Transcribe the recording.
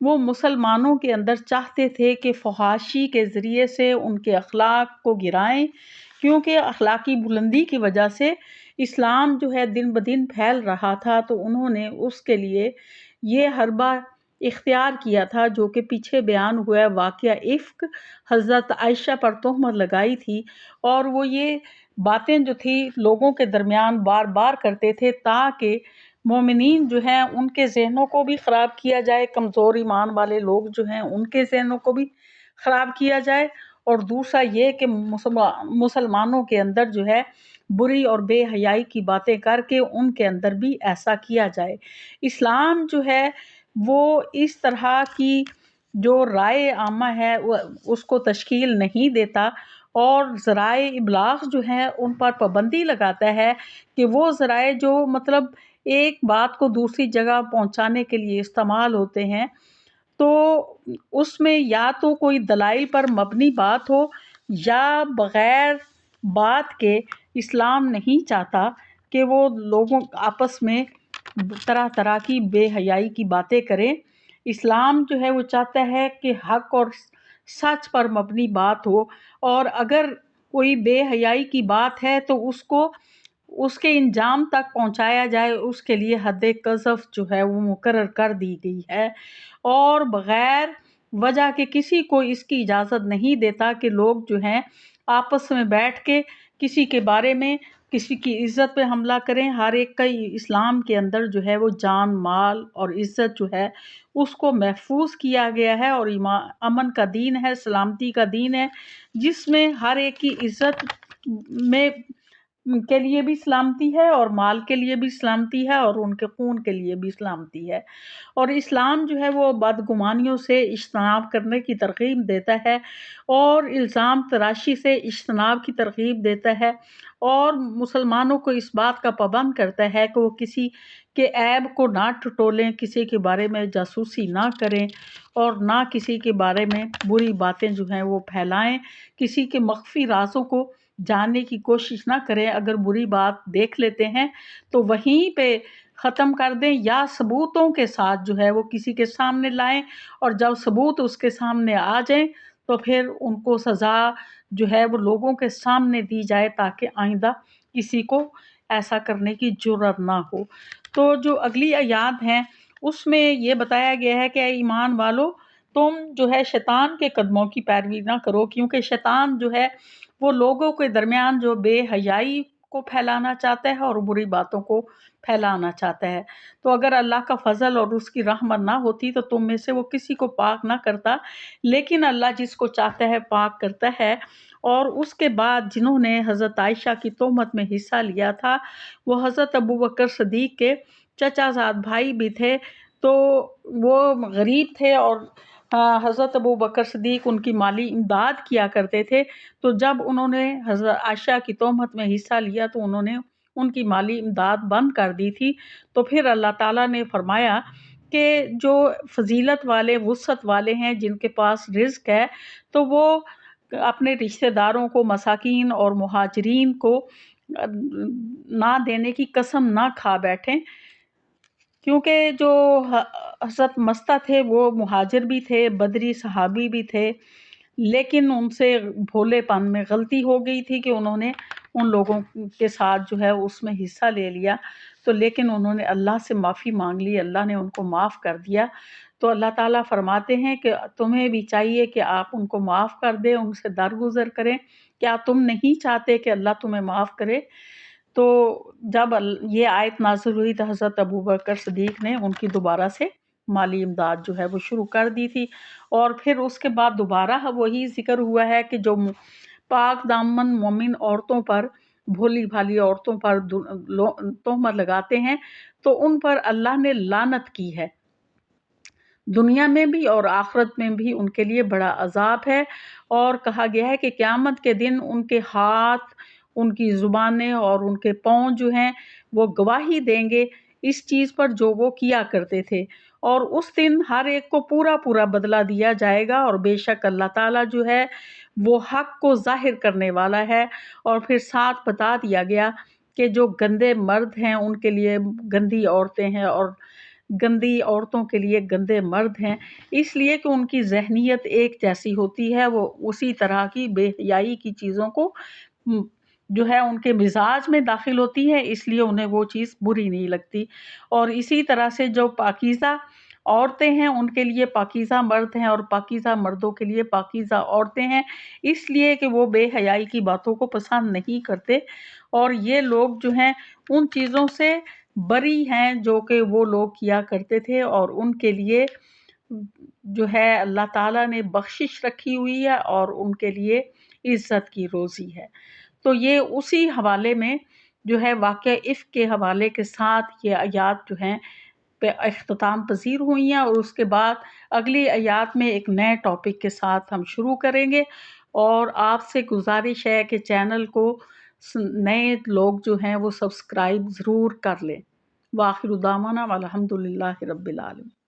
وہ مسلمانوں کے اندر چاہتے تھے کہ فحاشی کے ذریعے سے ان کے اخلاق کو گرائیں، کیونکہ اخلاقی بلندی کی وجہ سے اسلام جو ہے دن بدن پھیل رہا تھا، تو انہوں نے اس کے لیے یہ حربہ اختیار کیا تھا جو کہ پیچھے بیان ہوا ہے، واقعہ افک حضرت عائشہ پر تہمت لگائی تھی، اور وہ یہ باتیں جو تھی لوگوں کے درمیان بار بار کرتے تھے تاکہ مومنین جو ہیں ان کے ذہنوں کو بھی خراب کیا جائے، کمزور ایمان والے لوگ جو ہیں ان کے ذہنوں کو بھی خراب کیا جائے، اور دوسرا یہ کہ مسلمانوں کے اندر جو ہے بری اور بے حیائی کی باتیں کر کے ان کے اندر بھی ایسا کیا جائے۔ اسلام جو ہے وہ اس طرح کی جو رائے عامہ ہے اس کو تشکیل نہیں دیتا، اور ذرائع ابلاغ جو ہیں ان پر پابندی لگاتا ہے کہ وہ ذرائع جو مطلب ایک بات کو دوسری جگہ پہنچانے کے لیے استعمال ہوتے ہیں، تو اس میں یا تو کوئی دلائل پر مبنی بات ہو یا بغیر بات کے اسلام نہیں چاہتا کہ وہ لوگوں آپس میں طرح طرح کی بے حیائی کی باتیں کریں۔ اسلام جو ہے وہ چاہتا ہے کہ حق اور سچ پر مبنی بات ہو، اور اگر کوئی بے حیائی کی بات ہے تو اس کو اس کے انجام تک پہنچایا جائے، اس کے لیے حد قذف جو ہے وہ مقرر کر دی گئی ہے، اور بغیر وجہ کے کسی کو اس کی اجازت نہیں دیتا کہ لوگ جو ہیں آپس میں بیٹھ کے کسی کے بارے میں کسی کی عزت پہ حملہ کریں۔ ہر ایک کا اسلام کے اندر جو ہے وہ جان مال اور عزت جو ہے اس کو محفوظ کیا گیا ہے، اور امن کا دین ہے، سلامتی کا دین ہے، جس میں ہر ایک کی عزت میں کے لیے بھی سلامتی ہے، اور مال کے لیے بھی سلامتی ہے، اور ان کے خون کے لیے بھی سلامتی ہے۔ اور اسلام جو ہے وہ بدگمانیوں سے اجتناب کرنے کی ترغیب دیتا ہے، اور الزام تراشی سے اجتناب کی ترغیب دیتا ہے، اور مسلمانوں کو اس بات کا پابند کرتا ہے کہ وہ کسی کے عیب کو نہ ٹٹولیں، کسی کے بارے میں جاسوسی نہ کریں، اور نہ کسی کے بارے میں بری باتیں جو ہیں وہ پھیلائیں، کسی کے مخفی رازوں کو جاننے کی کوشش نہ کریں۔ اگر بری بات دیکھ لیتے ہیں تو وہیں پہ ختم کر دیں، یا ثبوتوں کے ساتھ جو ہے وہ کسی کے سامنے لائیں، اور جب ثبوت اس کے سامنے آ جائیں تو پھر ان کو سزا جو ہے وہ لوگوں کے سامنے دی جائے تاکہ آئندہ کسی کو ایسا کرنے کی جرأت نہ ہو۔ تو جو اگلی آیات ہیں اس میں یہ بتایا گیا ہے کہ اے ایمان والو، تم جو ہے شیطان کے قدموں کی پیروی نہ کرو، کیونکہ شیطان جو ہے وہ لوگوں کے درمیان جو بے حیائی کو پھیلانا چاہتا ہے اور بری باتوں کو پھیلانا چاہتا ہے۔ تو اگر اللہ کا فضل اور اس کی رحمت نہ ہوتی تو تم میں سے وہ کسی کو پاک نہ کرتا، لیکن اللہ جس کو چاہتا ہے پاک کرتا ہے۔ اور اس کے بعد جنہوں نے حضرت عائشہ کی تہمت میں حصہ لیا تھا وہ حضرت ابوبکر صدیق کے چچا زاد بھائی بھی تھے، تو وہ غریب تھے، اور حضرت ابوبکر صدیق ان کی مالی امداد کیا کرتے تھے، تو جب انہوں نے حضرت عائشہ کی تہمت میں حصہ لیا تو انہوں نے ان کی مالی امداد بند کر دی تھی۔ تو پھر اللہ تعالیٰ نے فرمایا کہ جو فضیلت والے وسعت والے ہیں جن کے پاس رزق ہے تو وہ اپنے رشتہ داروں کو، مساکین اور مہاجرین کو نہ دینے کی قسم نہ کھا بیٹھیں، کیونکہ جو حضرت مستہ تھے وہ مہاجر بھی تھے، بدری صحابی بھی تھے، لیکن ان سے بھولے پن میں غلطی ہو گئی تھی کہ انہوں نے ان لوگوں کے ساتھ جو ہے اس میں حصہ لے لیا، تو لیکن انہوں نے اللہ سے معافی مانگ لی، اللہ نے ان کو معاف کر دیا۔ تو اللہ تعالیٰ فرماتے ہیں کہ تمہیں بھی چاہیے کہ آپ ان کو معاف کر دیں، ان سے درگزر کریں، کیا تم نہیں چاہتے کہ اللہ تمہیں معاف کرے؟ تو جب یہ آیت نازل ہوئی تو حضرت ابوبکر صدیق نے ان کی دوبارہ سے مالی امداد جو ہے وہ شروع کر دی تھی، اور پھر اس کے بعد دوبارہ وہی ذکر ہوا ہے کہ جو پاک دامن مومن عورتوں پر، بھولی بھالی عورتوں پر تہمت لگاتے ہیں تو ان پر اللہ نے لعنت کی ہے، دنیا میں بھی اور آخرت میں بھی ان کے لیے بڑا عذاب ہے۔ اور کہا گیا ہے کہ قیامت کے دن ان کے ہاتھ، ان کی زبانیں اور ان کے پاؤں جو ہیں وہ گواہی دیں گے اس چیز پر جو وہ کیا کرتے تھے، اور اس دن ہر ایک کو پورا پورا بدلہ دیا جائے گا، اور بے شک اللہ تعالیٰ جو ہے وہ حق کو ظاہر کرنے والا ہے۔ اور پھر ساتھ بتا دیا گیا کہ جو گندے مرد ہیں ان کے لیے گندی عورتیں ہیں، اور گندی عورتوں کے لیے گندے مرد ہیں، اس لیے کہ ان کی ذہنیت ایک جیسی ہوتی ہے، وہ اسی طرح کی بے حیائی کی چیزوں کو جو ہے ان کے مزاج میں داخل ہوتی ہے، اس لیے انہیں وہ چیز بری نہیں لگتی۔ اور اسی طرح سے جو پاکیزہ عورتیں ہیں ان کے لیے پاکیزہ مرد ہیں، اور پاکیزہ مردوں کے لیے پاکیزہ عورتیں ہیں، اس لیے کہ وہ بے حیائی کی باتوں کو پسند نہیں کرتے، اور یہ لوگ جو ہیں ان چیزوں سے بری ہیں جو کہ وہ لوگ کیا کرتے تھے، اور ان کے لیے جو ہے اللہ تعالیٰ نے بخشش رکھی ہوئی ہے اور ان کے لیے عزت کی روزی ہے۔ تو یہ اسی حوالے میں جو ہے واقعہ عفق کے حوالے کے ساتھ یہ آیات جو ہیں پہ اختتام پذیر ہوئی ہیں، اور اس کے بعد اگلی آیات میں ایک نئے ٹاپک کے ساتھ ہم شروع کریں گے، اور آپ سے گزارش ہے کہ چینل کو نئے لوگ جو ہیں وہ سبسکرائب ضرور کر لیں۔ وآخر دعوانا والحمد للہ رب العالمین۔